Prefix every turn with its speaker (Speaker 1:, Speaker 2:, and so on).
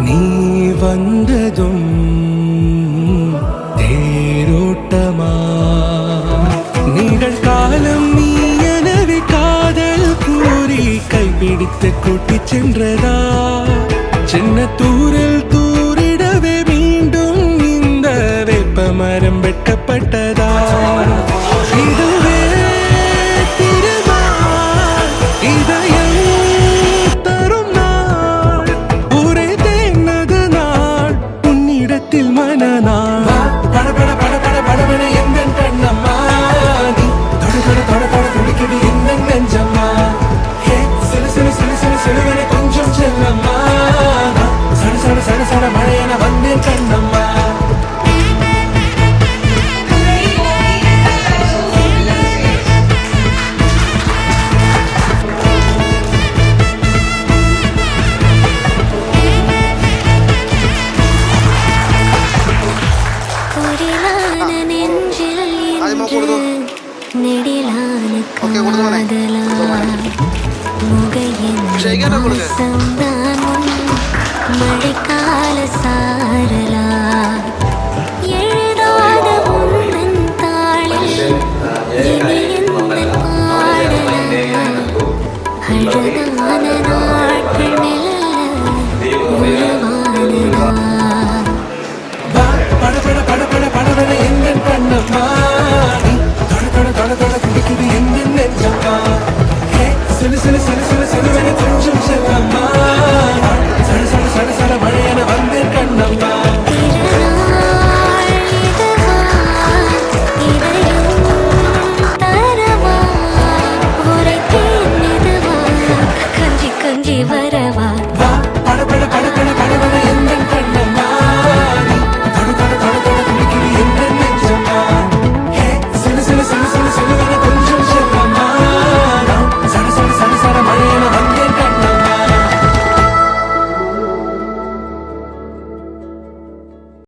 Speaker 1: நீ வந்ததும் தேரோட்டமா நிகழ்காலம் நீ எனவே காதல் கூறி கைப்பிடித்து கூட்டிச் சென்றதா சின்ன தூரில் தூரிடவே மீண்டும் இந்த வேப்ப மரம் வெட்கப்பட்டதா இதுவே திருநாள் இதயம் தரும் நாள் ஒரே தேனது நாள் உன்னிடத்தில் மனநாள் படபட படபட படபட எந்த கண்ணம்மா நீ தொட தொட தொட தொட துடிக்குது எந்த நெஞ்சம்மா சிலு சிலு சிலு சிலு சிலுவனை கொஞ்சம் செல்லம்மா சட சட சட சட மழையென வந்தேன் கண்ணம்மா
Speaker 2: மழைக்கால